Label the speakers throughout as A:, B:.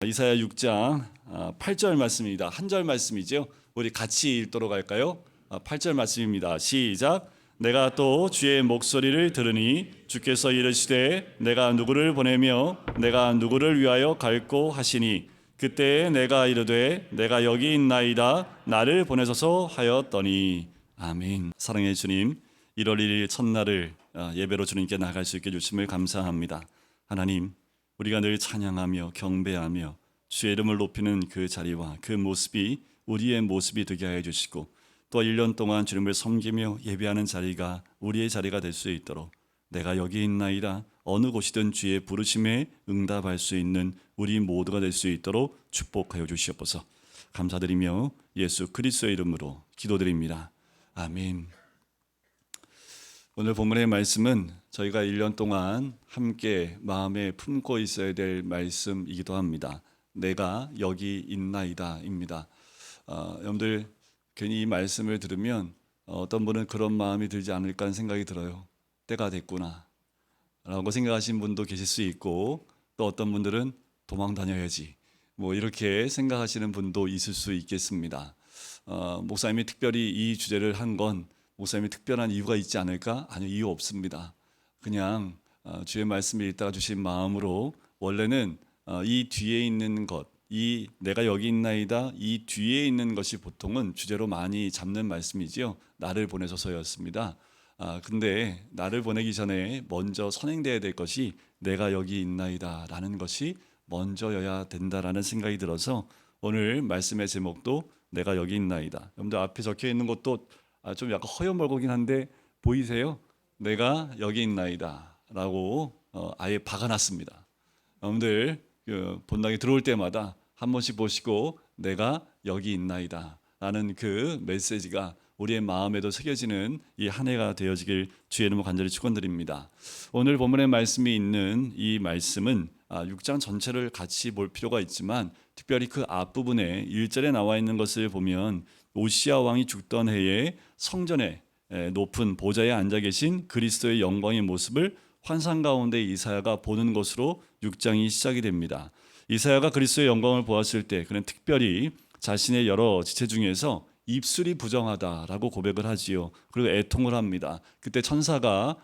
A: 이사야 6장 8절 말씀입니다. 한 절 말씀이죠. 우리 같이 읽도록 할까요? 8절 말씀입니다. 시작. 내가 또 주의 목소리를 들으니 주께서 이르시되 내가 누구를 보내며 내가 누구를 위하여 갈고 하시니 그때에 내가 이르되 내가 여기 있나이다 나를 보내소서 하였더니. 아멘. 사랑의 주님, 1월 1일 첫날을 예배로 주님께 나갈 수 있게 주심을 감사합니다. 하나님, 우리가 늘 찬양하며 경배하며 주의 이름을 높이는 그 자리와 그 모습이 우리의 모습이 되게 하여 주시고, 또 1년 동안 주님을 섬기며 예배하는 자리가 우리의 자리가 될 수 있도록 내가 여기 있나이다 어느 곳이든 주의 부르심에 응답할 수 있는 우리 모두가 될 수 있도록 축복하여 주시옵소서. 감사드리며 예수 그리스도의 이름으로 기도드립니다. 아멘. 오늘 본문의 말씀은 저희가 1년 동안 함께 마음에 품고 있어야 될 말씀이기도 합니다. 내가 여기 있나이다 입니다. 여러분들 괜히 이 말씀을 들으면 어떤 분은 그런 마음이 들지 않을까 하는 생각이 들어요. 때가 됐구나 라고 생각하신 분도 계실 수 있고, 또 어떤 분들은 도망 다녀야지 이렇게 생각하시는 분도 있을 수 있겠습니다. 목사님이 특별히 이 주제를 한 건 목사님이 특별한 이유가 있지 않을까? 아니요, 이유 없습니다. 그냥 주의 말씀을 읽다가 주신 마음으로, 원래는 이 뒤에 있는 것, 이 내가 여기 있나이다 이 뒤에 있는 것이 보통은 주제로 많이 잡는 말씀이지요. 나를 보내소서였습니다. 근데 나를 보내기 전에 먼저 선행돼야 될 것이 내가 여기 있나이다 라는 것이 먼저여야 된다라는 생각이 들어서 오늘 말씀의 제목도 내가 여기 있나이다. 여러분들 앞에 적혀 있는 것도 좀 약간 허여멀거긴 한데 보이세요? 내가 여기 있나이다 라고 아예 박아놨습니다. 여러분들 본당에 들어올 때마다 한 번씩 보시고 내가 여기 있나이다 라는 그 메시지가 우리의 마음에도 새겨지는 이 한 해가 되어지길 주의 이름으로 간절히 축원드립니다. 오늘 본문의 말씀이 있는 이 말씀은 6장 전체를 같이 볼 필요가 있지만, 특별히 그 앞부분에 1절에 나와 있는 것을 보면 오시아 왕이 죽던 해에 성전에 높은 보좌에 앉아 계신 그리스도의 영광의 모습을 환상 가운데 이사야가 보는 것으로 6장이 시작이 됩니다. 이사야가 그리스도의 영광을 보았을 때 그는 특별히 자신의 여러 지체 중에서 입술이 부정하다라고 고백을 하지요. 그리고 애통을 합니다. 그때 천사가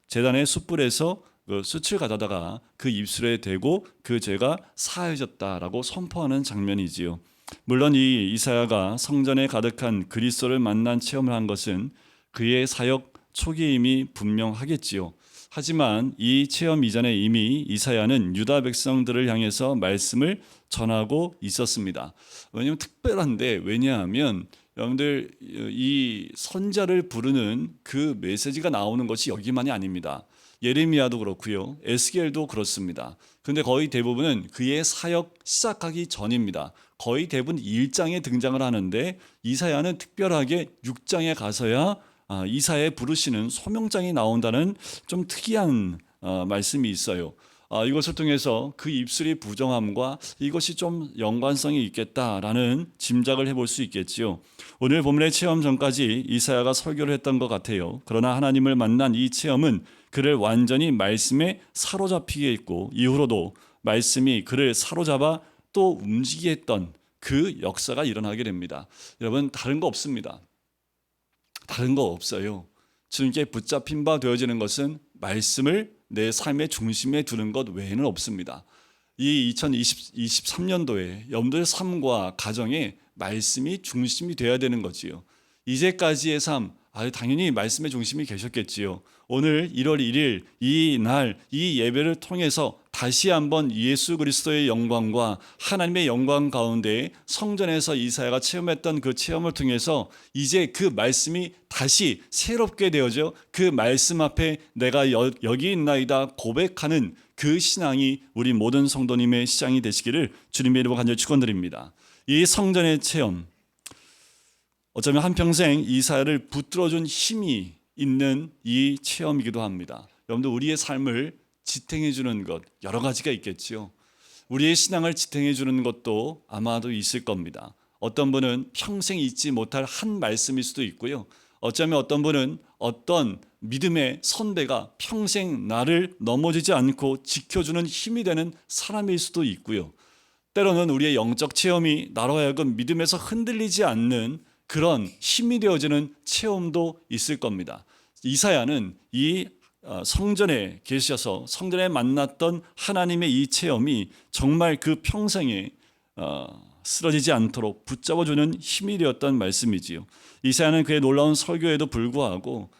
A: 제단의 숯불에서 그 숯을 가져다가 그 입술에 대고 그 죄가 사해졌다라고 선포하는 장면이지요. 물론 이 이사야가 성전에 가득한 그리스도를 만난 체험을 한 것은 그의 사역 초기임이 분명하겠지요. 하지만 이 체험 이전에 이미 이사야는 유다 백성들을 향해서 말씀을 전하고 있었습니다. 왜냐하면 특별한데, 왜냐하면 여러분들 이 선자를 부르는 그 메시지가 나오는 것이 여기만이 아닙니다. 예레미야도 그렇고요, 에스겔도 그렇습니다. 그런데 거의 대부분은 그의 사역 시작하기 전입니다. 거의 대부분 1장에 등장을 하는데 이사야는 특별하게 6장에 가서야 이사야의 부르시는 소명장이 나온다는 좀 특이한 말씀이 있어요. 이것을 통해서 그 입술의 부정함과 이것이 좀 연관성이 있겠다라는 짐작을 해볼 수 있겠지요. 오늘 본문의 체험 전까지 이사야가 설교를 했던 것 같아요. 그러나 하나님을 만난 이 체험은 그를 완전히 말씀에 사로잡히게 했고, 이후로도 말씀이 그를 사로잡아 또 움직이게 했던 그 역사가 일어나게 됩니다. 여러분, 다른 거 없습니다. 다른 거 없어요. 주님께 붙잡힌 바 되어지는 것은 말씀을 내 삶의 중심에 두는 것 외에는 없습니다. 이 2023년도에 여러분들의 삶과 가정에 말씀이 중심이 되어야 되는 거지요. 이제까지의 삶, 당연히 말씀의 중심이 계셨겠지요. 오늘 1월 1일 이 날 이 예배를 통해서 다시 한번 예수 그리스도의 영광과 하나님의 영광 가운데 성전에서 이사야가 체험했던 그 체험을 통해서 이제 그 말씀이 다시 새롭게 되어져 그 말씀 앞에 내가 여기 있나이다 고백하는 그 신앙이 우리 모든 성도님의 시장이 되시기를 주님의 이름으로 간절히 축원드립니다. 이 성전의 체험, 어쩌면 한평생 이사야를 붙들어준 힘이 있는 이 체험이기도 합니다. 여러분들, 우리의 삶을 지탱해 주는 것 여러 가지가 있겠지요. 우리의 신앙을 지탱해 주는 것도 아마도 있을 겁니다. 어떤 분은 평생 잊지 못할 한 말씀일 수도 있고요. 어쩌면 어떤 분은 어떤 믿음의 선배가 평생 나를 넘어지지 않고 지켜주는 힘이 되는 사람일 수도 있고요. 때로는 우리의 영적 체험이 나로 하여금 믿음에서 흔들리지 않는 그런 힘이 되어지는 체험도 있을 겁니다. 이사야는 이 성전에 계셔서 성전에 만났던 하나님의 이 체험이 정말 그 평생에 쓰러지지 않도록 붙잡아주는 힘이 되었던 말씀이지요. 이사야는 그의 놀라운 설교에도 불구하고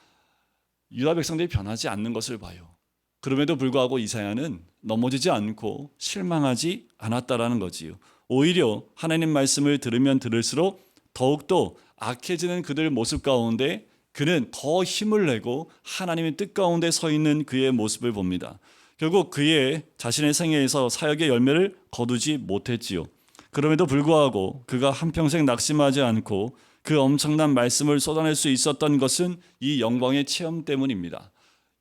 A: 유다 백성들이 변하지 않는 것을 봐요. 그럼에도 불구하고 이사야는 넘어지지 않고 실망하지 않았다라는 거지요. 오히려 하나님 말씀을 들으면 들을수록 더욱더 악해지는 그들 모습 가운데 그는 더 힘을 내고 하나님의 뜻 가운데 서 있는 그의 모습을 봅니다. 결국 그의 자신의 생애에서 사역의 열매를 거두지 못했지요. 그럼에도 불구하고 그가 한평생 낙심하지 않고 그 엄청난 말씀을 쏟아낼 수 있었던 것은 이 영광의 체험 때문입니다.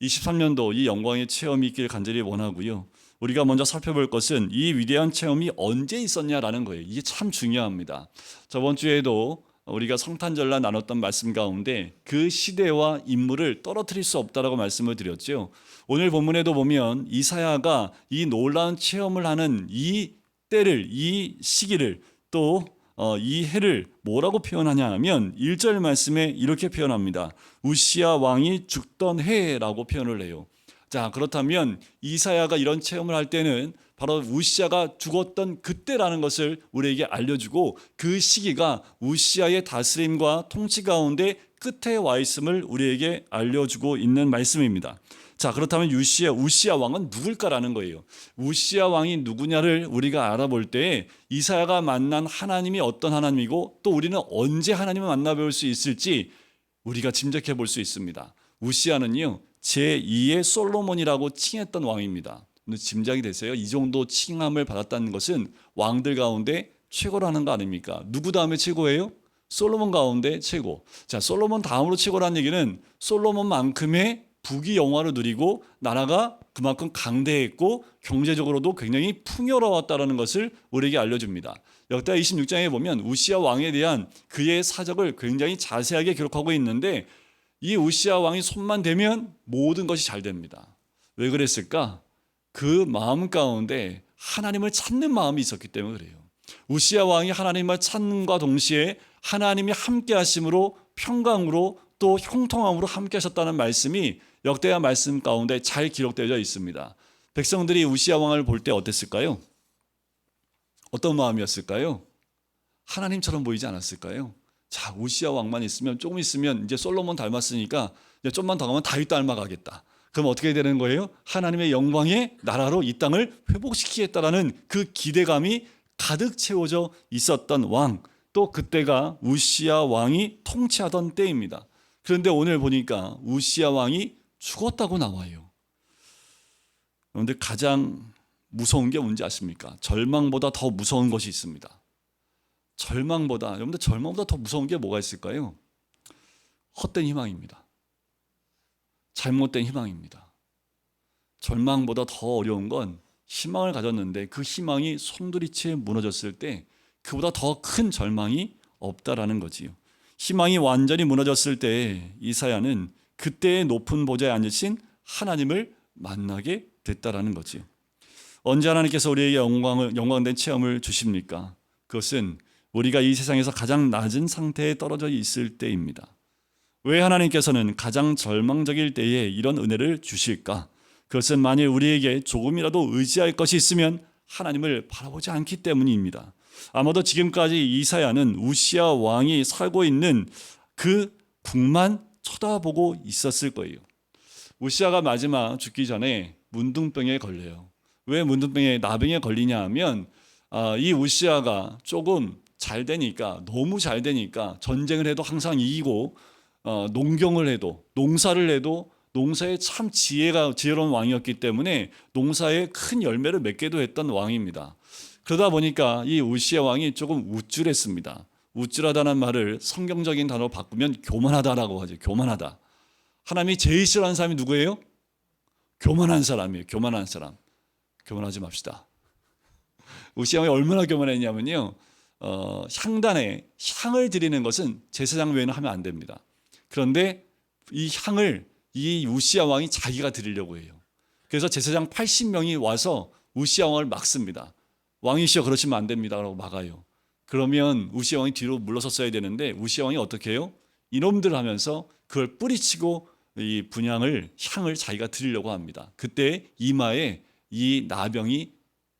A: 23년도 이 영광의 체험이 있길 간절히 원하고요. 우리가 먼저 살펴볼 것은 이 위대한 체험이 언제 있었냐라는 거예요. 이게 참 중요합니다. 저번 주에도 우리가 성탄절날 나눴던 말씀 가운데 그 시대와 인물을 떨어뜨릴 수 없다라고 말씀을 드렸죠. 오늘 본문에도 보면 이사야가 이 놀라운 체험을 하는 이 때를, 이 시기를 또 이 해를 뭐라고 표현하냐 하면 1절 말씀에 이렇게 표현합니다. 우시야 왕이 죽던 해라고 표현을 해요. 자, 그렇다면 이사야가 이런 체험을 할 때는 바로 우시야가 죽었던 그때라는 것을 우리에게 알려주고 그 시기가 우시야의 다스림과 통치 가운데 끝에 와 있음을 우리에게 알려주고 있는 말씀입니다. 자, 그렇다면 우시야 왕은 누굴까라는 거예요. 우시야 왕이 누구냐를 우리가 알아볼 때 이사야가 만난 하나님이 어떤 하나님이고 또 우리는 언제 하나님을 만나볼 수 있을지 우리가 짐작해 볼 수 있습니다. 우시야는요 제2의 솔로몬이라고 칭했던 왕입니다. 짐작이 되세요? 이 정도 칭함을 받았다는 것은 왕들 가운데 최고라는 거 아닙니까? 누구 다음에 최고예요? 솔로몬 가운데 최고. 자, 솔로몬 다음으로 최고라는 얘기는 솔로몬만큼의 부귀 영화를 누리고 나라가 그만큼 강대했고 경제적으로도 굉장히 풍요로웠다는 것을 우리에게 알려줍니다. 역대하 26장에 보면 우시야 왕에 대한 그의 사적을 굉장히 자세하게 기록하고 있는데 이 우시야 왕이 손만 대면 모든 것이 잘 됩니다. 왜 그랬을까? 그 마음 가운데 하나님을 찾는 마음이 있었기 때문에 그래요. 우시야 왕이 하나님을 찾는과 동시에 하나님이 함께 하심으로 평강으로 또 형통함으로 함께 하셨다는 말씀이 역대하 말씀 가운데 잘 기록되어 있습니다. 백성들이 우시야 왕을 볼 때 어땠을까요? 어떤 마음이었을까요? 하나님처럼 보이지 않았을까요? 자, 우시야 왕만 있으면 조금 있으면 이제 솔로몬 닮았으니까 이제 좀만 더 가면 다윗 닮아가겠다. 그럼 어떻게 되는 거예요? 하나님의 영광의 나라로 이 땅을 회복시키겠다라는 그 기대감이 가득 채워져 있었던 왕, 또 그때가 우시야 왕이 통치하던 때입니다. 그런데 오늘 보니까 우시야 왕이 죽었다고 나와요. 그런데 가장 무서운 게 뭔지 아십니까? 절망보다 더 무서운 것이 있습니다. 여러분들 절망보다 더 무서운 게 뭐가 있을까요? 헛된 희망입니다. 잘못된 희망입니다. 절망보다 더 어려운 건 희망을 가졌는데 그 희망이 송두리째 무너졌을 때 그보다 더 큰 절망이 없다라는 거지요. 희망이 완전히 무너졌을 때 이사야는 그때의 높은 보좌에 앉으신 하나님을 만나게 됐다라는 거지요. 언제 하나님께서 우리에게 영광된 체험을 주십니까? 그것은 우리가 이 세상에서 가장 낮은 상태에 떨어져 있을 때입니다. 왜 하나님께서는 가장 절망적일 때에 이런 은혜를 주실까? 그것은 만일 우리에게 조금이라도 의지할 것이 있으면 하나님을 바라보지 않기 때문입니다. 아마도 지금까지 이사야는 우시야 왕이 살고 있는 그 국만 쳐다보고 있었을 거예요. 우시야가 마지막 죽기 전에 문둥병에 걸려요. 왜 문둥병에 나병에 걸리냐 하면 이 우시야가 조금 잘 되니까, 너무 잘 되니까 전쟁을 해도 항상 이기고 농경을 해도, 농사를 해도 농사에 참 지혜로운 왕이었기 때문에 농사에 큰 열매를 맺게도 했던 왕입니다. 그러다 보니까 이 우시야 왕이 조금 우쭐했습니다. 우쭐하다는 말을 성경적인 단어로 바꾸면 교만하다라고 하죠. 교만하다. 하나님이 제일 싫어하는 사람이 누구예요? 교만한 사람이에요. 교만한 사람. 교만하지 맙시다. 우시야 왕이 얼마나 교만했냐면요. 향단에 향을 드리는 것은 제사장 외에는 하면 안 됩니다. 그런데 이 향을 이 우시야 왕이 자기가 드리려고 해요. 그래서 제사장 80명이 와서 우시야 왕을 막습니다. 왕이시여 그러시면 안 됩니다 라고 막아요. 그러면 우시야 왕이 뒤로 물러섰어야 되는데 우시야 왕이 어떻게 해요? 이놈들 하면서 그걸 뿌리치고 이 분향을 향을 자기가 드리려고 합니다. 그때 이마에 이 나병이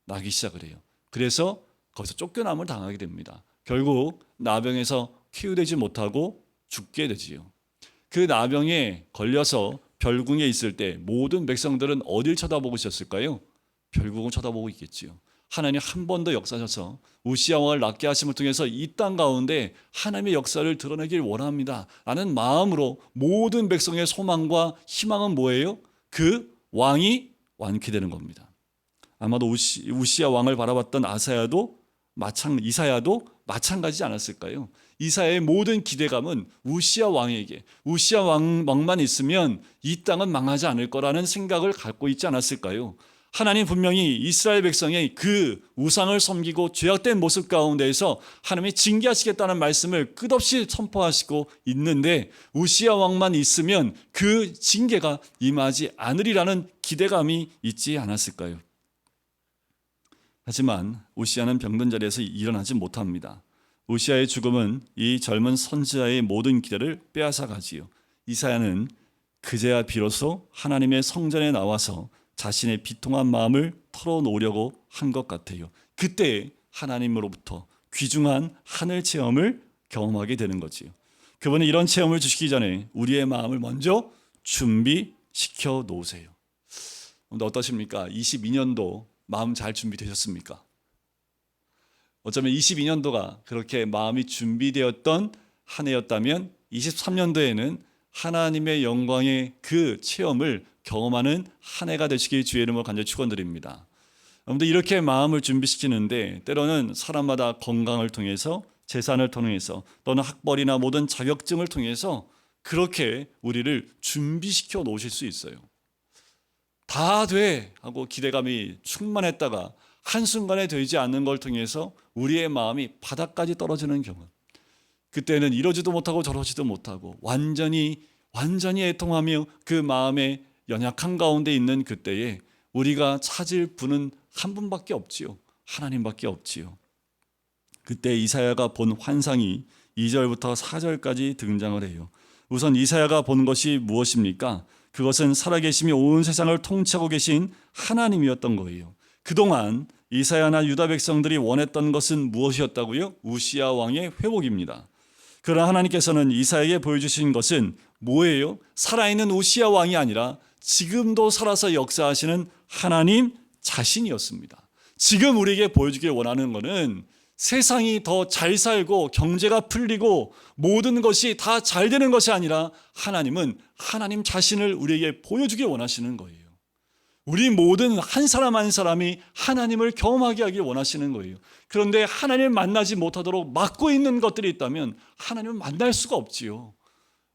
A: 나기 시작을 해요. 그래서 거기서 쫓겨남을 당하게 됩니다. 결국 나병에서 쾌유되지 못하고 죽게 되지요. 그 나병에 걸려서 별궁에 있을 때 모든 백성들은 어딜 쳐다보고 있었을까요? 별궁을 쳐다보고 있겠지요. 하나님 한 번 더 역사하셔서 우시야 왕을 낫게 하심을 통해서 이 땅 가운데 하나님의 역사를 드러내길 원합니다 라는 마음으로 모든 백성의 소망과 희망은 뭐예요? 그 왕이 완쾌되는 겁니다. 아마도 우시야 왕을 바라봤던 이사야도 마찬가지지 않았을까요? 이사야의 모든 기대감은 우시야 왕에게, 우시야 왕만 있으면 이 땅은 망하지 않을 거라는 생각을 갖고 있지 않았을까요? 하나님 분명히 이스라엘 백성의 그 우상을 섬기고 죄악된 모습 가운데에서 하나님이 징계하시겠다는 말씀을 끝없이 선포하시고 있는데 우시야 왕만 있으면 그 징계가 임하지 않으리라는 기대감이 있지 않았을까요? 하지만 우시야는 병든 자리에서 일어나지 못합니다. 우시야의 죽음은 이 젊은 선지자의 모든 기대를 빼앗아 가지요. 이사야는 그제야 비로소 하나님의 성전에 나와서 자신의 비통한 마음을 털어놓으려고 한 것 같아요. 그때 하나님으로부터 귀중한 하늘 체험을 경험하게 되는 거지요. 그분은 이런 체험을 주시기 전에 우리의 마음을 먼저 준비시켜 놓으세요. 어떠십니까? 22년도 마음 잘 준비되셨습니까? 어쩌면 22년도가 그렇게 마음이 준비되었던 한 해였다면 23년도에는 하나님의 영광의 그 체험을 경험하는 한 해가 되시길 주의 이름으로 간절히 축원드립니다. 여러분들 이렇게 마음을 준비시키는데 때로는 사람마다 건강을 통해서 재산을 통해서 또는 학벌이나 모든 자격증을 통해서 그렇게 우리를 준비시켜 놓으실 수 있어요. 다 돼 하고 기대감이 충만했다가 한순간에 되지 않는 걸 통해서 우리의 마음이 바닥까지 떨어지는 경우, 그때는 이러지도 못하고 저러지도 못하고 완전히 애통하며 그 마음의 연약한 가운데 있는 그때에 우리가 찾을 분은 한 분밖에 없지요. 하나님밖에 없지요. 그때 이사야가 본 환상이 2절부터 4절까지 등장을 해요. 우선 이사야가 본 것이 무엇입니까? 그것은 살아계시며 온 세상을 통치하고 계신 하나님이었던 거예요. 그동안 이사야나 유다 백성들이 원했던 것은 무엇이었다고요? 우시야 왕의 회복입니다. 그러나 하나님께서는 이사야에게 보여주신 것은 뭐예요? 살아있는 우시야 왕이 아니라 지금도 살아서 역사하시는 하나님 자신이었습니다. 지금 우리에게 보여주길 원하는 것은 세상이 더 잘 살고 경제가 풀리고 모든 것이 다 잘 되는 것이 아니라 하나님은 하나님 자신을 우리에게 보여주길 원하시는 거예요. 우리 모든 한 사람 한 사람이 하나님을 경험하게 하길 원하시는 거예요. 그런데 하나님을 만나지 못하도록 막고 있는 것들이 있다면 하나님을 만날 수가 없지요.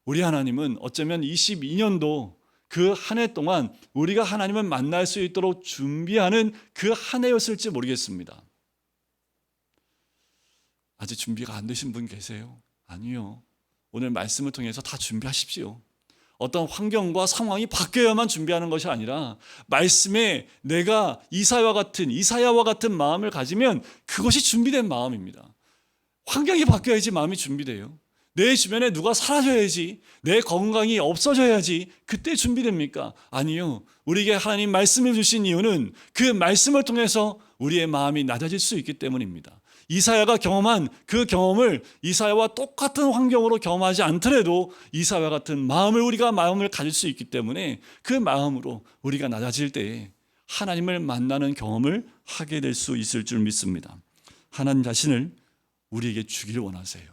A: 우리 하나님은 어쩌면 22년도 그 한 해 동안 우리가 하나님을 만날 수 있도록 준비하는 그 한 해였을지 모르겠습니다. 아직 준비가 안 되신 분 계세요? 아니요. 오늘 말씀을 통해서 다 준비하십시오. 어떤 환경과 상황이 바뀌어야만 준비하는 것이 아니라 말씀에 내가 이사야와 같은 마음을 가지면 그것이 준비된 마음입니다. 환경이 바뀌어야지 마음이 준비돼요. 내 주변에 누가 사라져야지, 내 건강이 없어져야지 그때 준비됩니까? 아니요. 우리에게 하나님 말씀을 주신 이유는 그 말씀을 통해서 우리의 마음이 낮아질 수 있기 때문입니다. 이사야가 경험한 그 경험을 이사야와 똑같은 환경으로 경험하지 않더라도 이사야와 같은 마음을 가질 수 있기 때문에 그 마음으로 우리가 낮아질 때에 하나님을 만나는 경험을 하게 될 수 있을 줄 믿습니다. 하나님 자신을 우리에게 주기를 원하세요.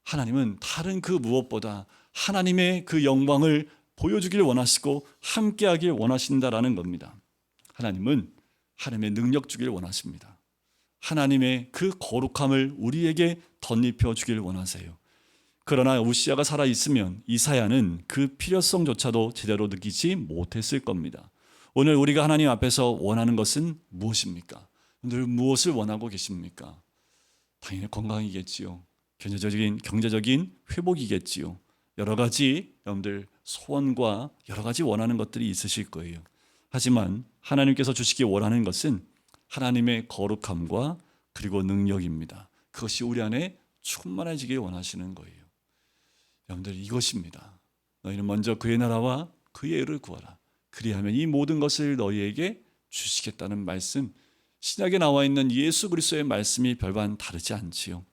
A: 하나님은 다른 그 무엇보다 하나님의 그 영광을 보여주길 원하시고 함께하길 원하신다라는 겁니다. 하나님은 하나님의 능력 주길 원하십니다. 하나님의 그 거룩함을 우리에게 덧입혀 주길 원하세요. 그러나 우시야가 살아있으면 이사야는 그 필요성조차도 제대로 느끼지 못했을 겁니다. 오늘 우리가 하나님 앞에서 원하는 것은 무엇입니까? 늘 무엇을 원하고 계십니까? 당연히 건강이겠지요. 경제적인 회복이겠지요. 여러 가지 여러분들 소원과 여러 가지 원하는 것들이 있으실 거예요. 하지만 하나님께서 주시기 원하는 것은 하나님의 거룩함과 그리고 능력입니다. 그것이 우리 안에 충만해지길 원하시는 거예요. 여러분들, 이것입니다. 너희는 먼저 그의 나라와 그의 의를 구하라. 그리하면 이 모든 것을 너희에게 주시겠다는 말씀, 신약에 나와 있는 예수 그리스도의 말씀이 별반 다르지 않지요.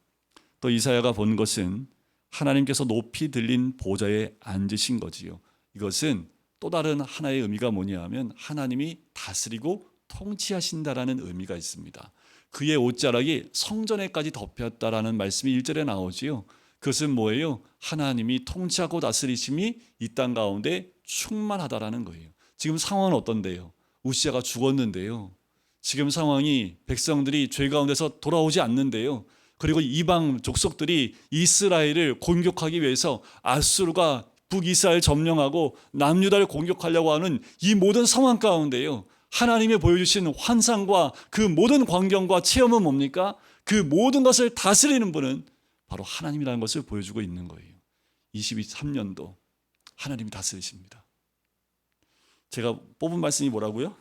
A: 또 이사야가 본 것은 하나님께서 높이 들린 보좌에 앉으신 거지요. 이것은 또 다른 하나의 의미가 뭐냐 하면 하나님이 다스리고 통치하신다라는 의미가 있습니다. 그의 옷자락이 성전에까지 덮였다라는 말씀이 1절에 나오지요. 그것은 뭐예요? 하나님이 통치하고 다스리심이 이 땅 가운데 충만하다라는 거예요. 지금 상황은 어떤데요? 우시아가 죽었는데요. 지금 상황이 백성들이 죄 가운데서 돌아오지 않는데요. 그리고 이방 족속들이 이스라엘을 공격하기 위해서 아수르가 북이스라엘 점령하고 남유다를 공격하려고 하는 이 모든 상황 가운데요. 하나님이 보여주신 환상과 그 모든 광경과 체험은 뭡니까? 그 모든 것을 다스리는 분은 바로 하나님이라는 것을 보여주고 있는 거예요. 23년도 하나님이 다스리십니다. 제가 뽑은 말씀이 뭐라고요?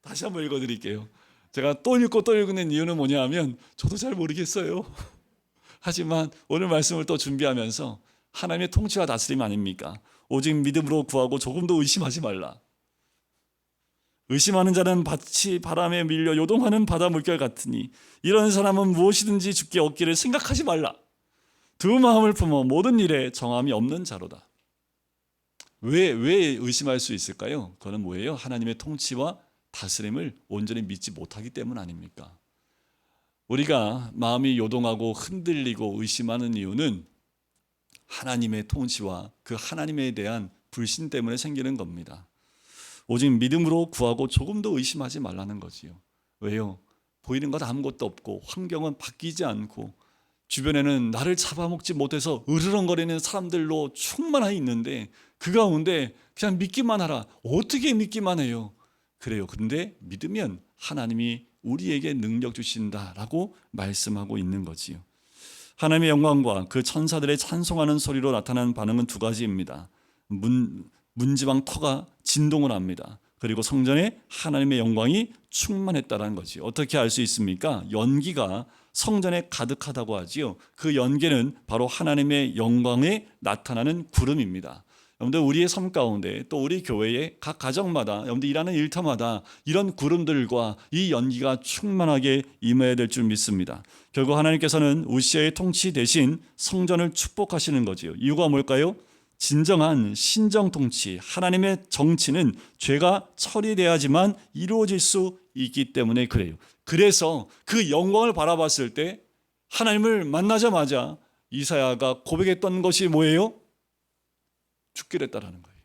A: 다시 한번 읽어드릴게요. 제가 또 읽고 또 읽는 이유는 뭐냐 하면 저도 잘 모르겠어요. 하지만 오늘 말씀을 또 준비하면서 하나님의 통치와 다스림 아닙니까? 오직 믿음으로 구하고 조금도 의심하지 말라. 의심하는 자는 밭이 바람에 밀려 요동하는 바다 물결 같으니 이런 사람은 무엇이든지 주께 얻기를 생각하지 말라. 두 마음을 품어 모든 일에 정함이 없는 자로다. 왜 의심할 수 있을까요? 그거는 뭐예요? 하나님의 통치와 다스림을 온전히 믿지 못하기 때문 아닙니까? 우리가 마음이 요동하고 흔들리고 의심하는 이유는 하나님의 통치와 그 하나님에 대한 불신 때문에 생기는 겁니다. 오직 믿음으로 구하고 조금도 의심하지 말라는 거지요. 왜요? 보이는 것 아무것도 없고 환경은 바뀌지 않고 주변에는 나를 잡아먹지 못해서 으르렁거리는 사람들로 충만하게 있는데 그 가운데 그냥 믿기만 하라. 어떻게 믿기만 해요? 그래요. 그런데 믿으면 하나님이 우리에게 능력 주신다라고 말씀하고 있는 거지요. 하나님의 영광과 그 천사들의 찬송하는 소리로 나타나는 반응은 두 가지입니다. 문지방 터가 진동을 합니다. 그리고 성전에 하나님의 영광이 충만했다는 거지. 어떻게 알 수 있습니까? 연기가 성전에 가득하다고 하지요. 그 연기는 바로 하나님의 영광에 나타나는 구름입니다. 여러분들, 우리의 삶 가운데 또 우리 교회의 각 가정마다 여러분들 일하는 일터마다 이런 구름들과 이 연기가 충만하게 임해야 될 줄 믿습니다. 결국 하나님께서는 우시아의 통치 대신 성전을 축복하시는 거지요. 이유가 뭘까요? 진정한 신정 통치, 하나님의 정치는 죄가 처리돼야지만 이루어질 수 있기 때문에 그래요. 그래서 그 영광을 바라봤을 때 하나님을 만나자마자 이사야가 고백했던 것이 뭐예요? 죽게 됐다라는 거예요.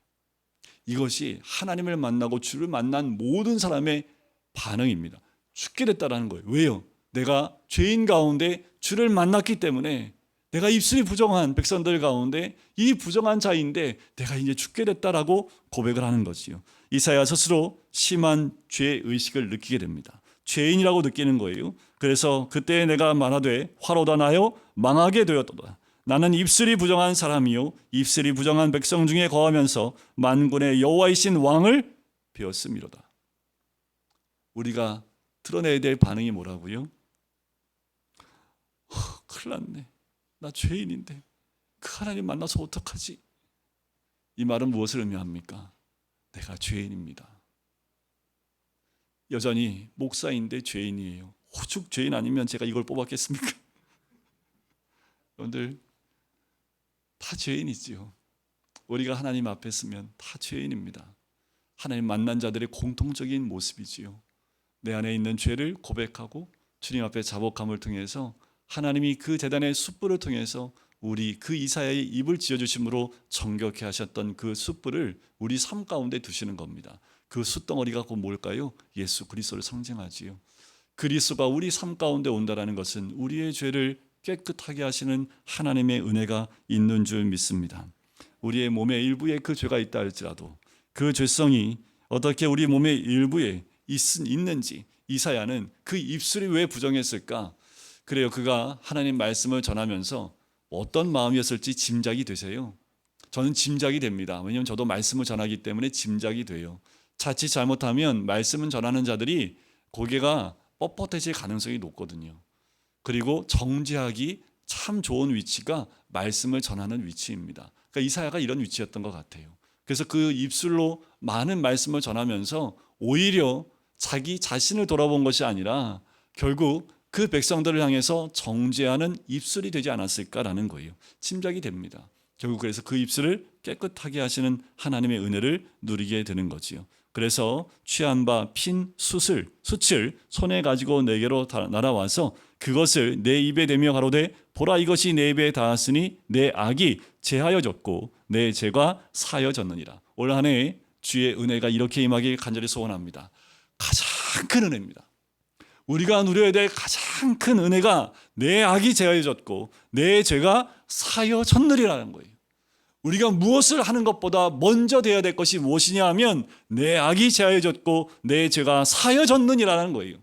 A: 이것이 하나님을 만나고 주를 만난 모든 사람의 반응입니다. 죽게 됐다라는 거예요. 왜요? 내가 죄인 가운데 주를 만났기 때문에 내가 입술이 부정한 백성들 가운데 이 부정한 자인데 내가 이제 죽게 됐다라고 고백을 하는 거지요. 이사야 스스로 심한 죄의식을 느끼게 됩니다. 죄인이라고 느끼는 거예요. 그래서 그때 내가 말하되 화로다 나여 망하게 되었도다. 나는 입술이 부정한 사람이요 입술이 부정한 백성 중에 거하면서 만군의 여호와이신 왕을 배웠음이로다. 우리가 드러내야 될 반응이 뭐라고요? 큰일 났네. 나 죄인인데 그 하나님 만나서 어떡하지? 이 말은 무엇을 의미합니까? 내가 죄인입니다. 여전히 목사인데 죄인이에요. 오죽 죄인 아니면 제가 이걸 뽑았겠습니까? 여러분들 다 죄인이지요. 우리가 하나님 앞에 서면 다 죄인입니다. 하나님 만난 자들의 공통적인 모습이지요. 내 안에 있는 죄를 고백하고 주님 앞에 자복함을 통해서 하나님이 그 제단의 숯불을 통해서 우리 그 이사야의 입을 지어주심으로 정결케 하셨던 그 숯불을 우리 삶 가운데 두시는 겁니다. 그 숯덩어리가 곧 뭘까요? 예수 그리스도를 상징하지요. 그리스도가 우리 삶 가운데 온다라는 것은 우리의 죄를 깨끗하게 하시는 하나님의 은혜가 있는 줄 믿습니다. 우리의 몸의 일부에 그 죄가 있다 할지라도 그 죄성이 어떻게 우리 몸의 일부에 있는지 이사야는 그 입술이 왜 부정했을까? 그래요. 그가 하나님 말씀을 전하면서 어떤 마음이었을지 짐작이 되세요? 저는 짐작이 됩니다. 왜냐하면 저도 말씀을 전하기 때문에 짐작이 돼요. 자칫 잘못하면 말씀을 전하는 자들이 고개가 뻣뻣해질 가능성이 높거든요. 그리고 정죄하기 참 좋은 위치가 말씀을 전하는 위치입니다. 그러니까 이사야가 이런 위치였던 것 같아요. 그래서 그 입술로 많은 말씀을 전하면서 오히려 자기 자신을 돌아본 것이 아니라 결국 그 백성들을 향해서 정죄하는 입술이 되지 않았을까라는 거예요. 짐작이 됩니다. 결국 그래서 그 입술을 깨끗하게 하시는 하나님의 은혜를 누리게 되는 거지요. 그래서 취한 바 핀 숯을 손에 가지고 내게로 날아와서 그것을 내 입에 대며 가로되 보라 이것이 내 입에 닿았으니 내 악이 제하여졌고 내 죄가 사여졌느니라. 올 한 해 주의 은혜가 이렇게 임하길 간절히 소원합니다. 가장 큰 은혜입니다. 우리가 누려야 될 가장 큰 은혜가 내 악이 제하여졌고 내 죄가 사여졌느리라는 거예요. 우리가 무엇을 하는 것보다 먼저 돼야 될 것이 무엇이냐 하면 내 악이 제하여졌고 내 죄가 사여졌느니라는 거예요.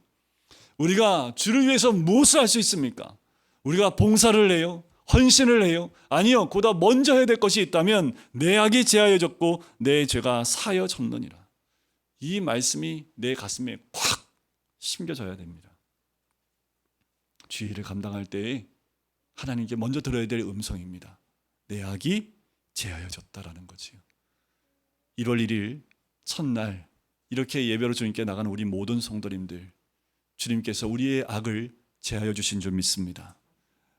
A: 우리가 주를 위해서 무엇을 할 수 있습니까? 우리가 봉사를 해요? 헌신을 해요? 아니요. 보다 먼저 해야 될 것이 있다면 내 악이 제하여졌고 내 죄가 사여졌느니라. 이 말씀이 내 가슴에 콱 심겨져야 됩니다. 주의를 감당할 때에 하나님께 먼저 들어야 될 음성입니다. 내 악이 제하여졌다라는 거지요. 1월 1일 첫날 이렇게 예배로 주님께 나가는 우리 모든 성도님들, 주님께서 우리의 악을 제하여 주신 줄 믿습니다.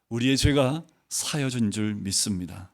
A: 우리의 죄가 사여진 줄 믿습니다.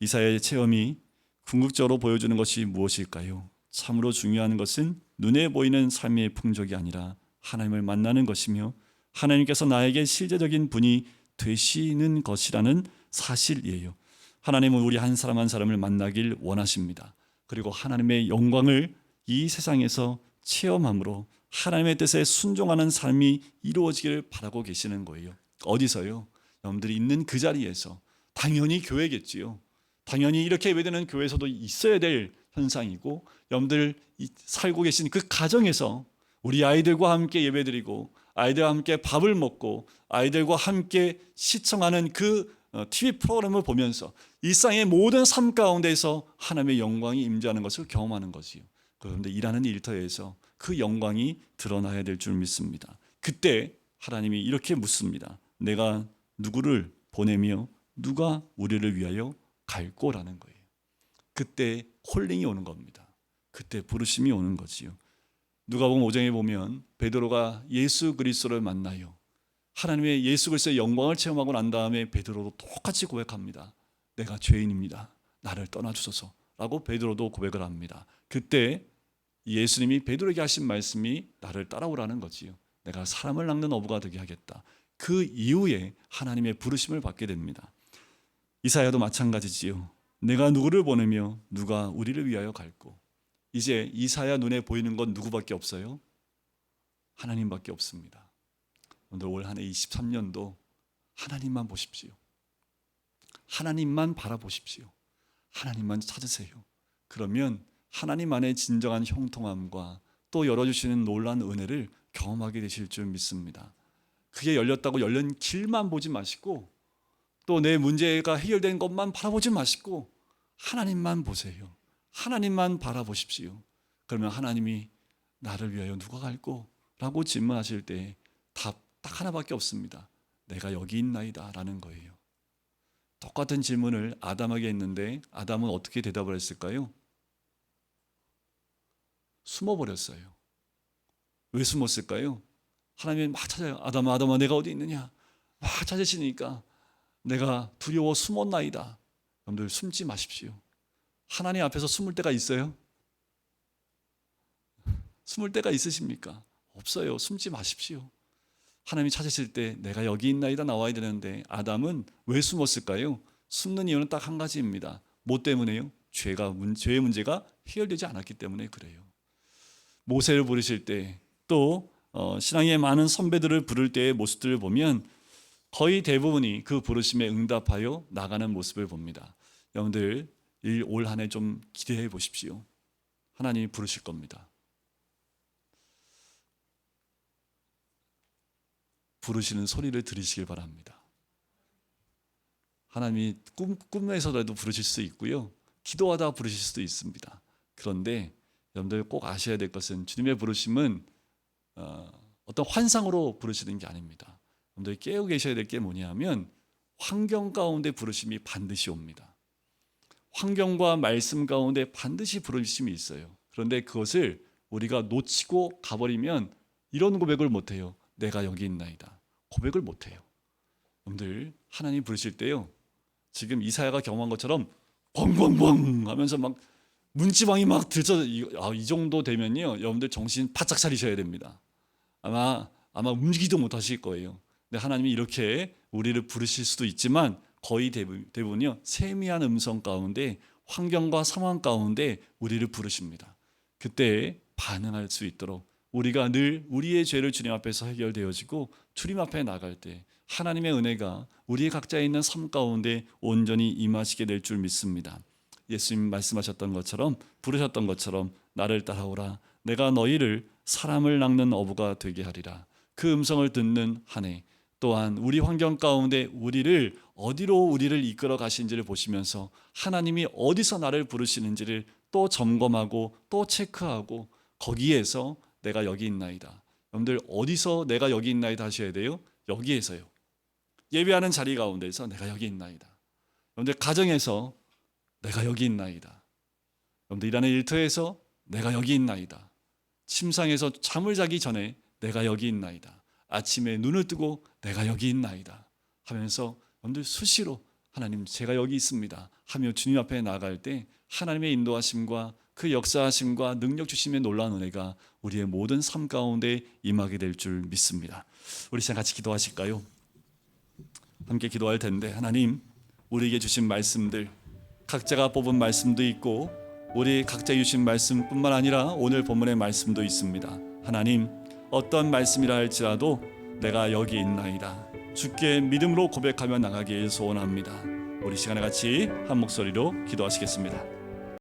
A: 이사야의 체험이 궁극적으로 보여주는 것이 무엇일까요? 참으로 중요한 것은 눈에 보이는 삶의 풍족이 아니라 하나님을 만나는 것이며 하나님께서 나에게 실제적인 분이 되시는 것이라는 사실이에요. 하나님은 우리 한 사람 한 사람을 만나길 원하십니다. 그리고 하나님의 영광을 이 세상에서 체험함으로 하나님의 뜻에 순종하는 삶이 이루어지기를 바라고 계시는 거예요. 어디서요? 여러분들이 있는 그 자리에서, 당연히 교회겠지요. 당연히 이렇게 예배되는 교회에서도 있어야 될 현상이고, 여러분들 살고 계신 그 가정에서 우리 아이들과 함께 예배드리고 아이들과 함께 밥을 먹고 아이들과 함께 시청하는 그 TV 프로그램을 보면서 일상의 모든 삶 가운데서 하나님의 영광이 임재하는 것을 경험하는 것이요. 그런데 일하는 일터에서 그 영광이 드러나야 될 줄 믿습니다. 그때 하나님이 이렇게 묻습니다. 내가 누구를 보내며 누가 우리를 위하여 갈꼬라는 거예요. 그때 콜링이 오는 겁니다. 그때 부르심이 오는 거지요. 누가복음 5장에 보면 베드로가 예수 그리스도를 만나요. 하나님의 예수 그리스도의 영광을 체험하고 난 다음에 베드로도 똑같이 고백합니다. 내가 죄인입니다. 나를 떠나주소서 라고 베드로도 고백을 합니다. 그때 예수님이 베드로에게 하신 말씀이 나를 따라오라는 거지요. 내가 사람을 낚는 어부가 되게 하겠다. 그 이후에 하나님의 부르심을 받게 됩니다. 이사야도 마찬가지지요. 내가 누구를 보내며 누가 우리를 위하여 갈고. 이제 이사야 눈에 보이는 건 누구밖에 없어요? 하나님밖에 없습니다. 오늘 올 한 해 23년도 하나님만 보십시오. 하나님만 바라보십시오. 하나님만 찾으세요. 그러면 하나님 안에 진정한 형통함과 또 열어주시는 놀라운 은혜를 경험하게 되실 줄 믿습니다. 그게 열렸다고 열린 길만 보지 마시고 또 내 문제가 해결된 것만 바라보지 마시고 하나님만 보세요. 하나님만 바라보십시오. 그러면 하나님이 나를 위하여 누가 갈꼬? 라고 질문하실 때 답 딱 하나밖에 없습니다. 내가 여기 있나이다 라는 거예요. 똑같은 질문을 아담에게 했는데 아담은 어떻게 대답을 했을까요? 숨어버렸어요. 왜 숨었을까요? 하나님이 막 찾아요. 아담아 아담아 내가 어디 있느냐? 막 찾으시니까 내가 두려워 숨었나이다. 여러분들 숨지 마십시오. 하나님 앞에서 숨을 때가 있어요? 숨을 때가 있으십니까? 없어요. 숨지 마십시오. 하나님이 찾으실 때 내가 여기 있나이다 나와야 되는데 아담은 왜 숨었을까요? 숨는 이유는 딱 한 가지입니다. 뭐 때문에요? 죄의 문제가 해결되지 않았기 때문에 그래요. 모세를 부르실 때 또 신앙의 많은 선배들을 부를 때의 모습들을 보면 거의 대부분이 그 부르심에 응답하여 나가는 모습을 봅니다. 여러분들 올 한 해 좀 기대해 보십시오. 하나님이 부르실 겁니다. 부르시는 소리를 들으시길 바랍니다. 하나님이 꿈에서라도 부르실 수 있고요. 기도하다 부르실 수도 있습니다. 그런데 여러분들 꼭 아셔야 될 것은 주님의 부르심은 어떤 환상으로 부르시는 게 아닙니다. 여러분들 깨우고 계셔야 될 게 뭐냐면 환경 가운데 부르심이 반드시 옵니다. 환경과 말씀 가운데 반드시 부르심이 있어요. 그런데 그것을 우리가 놓치고 가버리면 이런 고백을 못해요. 내가 여기 있나이다. 고백을 못해요. 여러분들 하나님 부르실 때요, 지금 이사야가 경험한 것처럼 벙벙벙 하면서 막 문지방이 막 들쳐, 이 정도 되면요 여러분들 정신 바짝 차리셔야 됩니다. 아마 움직이도 못하실 거예요. 근데 하나님이 이렇게 우리를 부르실 수도 있지만 거의 대부분이요 세미한 음성 가운데, 환경과 상황 가운데 우리를 부르십니다. 그때 반응할 수 있도록 우리가 늘 우리의 죄를 주님 앞에서 해결되어지고 주님 앞에 나갈 때 하나님의 은혜가 우리 각자에 있는 삶 가운데 온전히 임하시게 될 줄 믿습니다. 예수님 말씀하셨던 것처럼, 부르셨던 것처럼 나를 따라오라, 내가 너희를 사람을 낚는 어부가 되게 하리라. 그 음성을 듣는 한 해, 또한 우리 환경 가운데 우리를 어디로 우리를 이끌어 가시는지를 보시면서 하나님이 어디서 나를 부르시는지를 또 점검하고 또 체크하고, 거기에서 내가 여기 있나이다. 여러분들 어디서 내가 여기 있나이다 하셔야 돼요? 여기에서요. 예배하는 자리 가운데서 내가 여기 있나이다. 여러분들 가정에서 내가 여기 있나이다. 여러분들 일하는 일터에서 내가 여기 있나이다. 침상에서 잠을 자기 전에 내가 여기 있나이다. 아침에 눈을 뜨고 내가 여기 있나이다 하면서 여러분들 수시로 하나님 제가 여기 있습니다 하며 주님 앞에 나아갈 때 하나님의 인도하심과 그 역사하심과 능력 주심의 놀라운 은혜가 우리의 모든 삶 가운데 임하게 될 줄 믿습니다. 우리 시간 같이 기도하실까요? 함께 기도할 텐데, 하나님 우리에게 주신 말씀들, 각자가 뽑은 말씀도 있고 우리 각자 주신 말씀뿐만 아니라 오늘 본문의 말씀도 있습니다. 하나님 어떤 말씀이라 할지라도 내가 여기 있나이다, 주께 믿음으로 고백하며 나가길 소원합니다. 우리 시간에 같이 한 목소리로 기도하시겠습니다.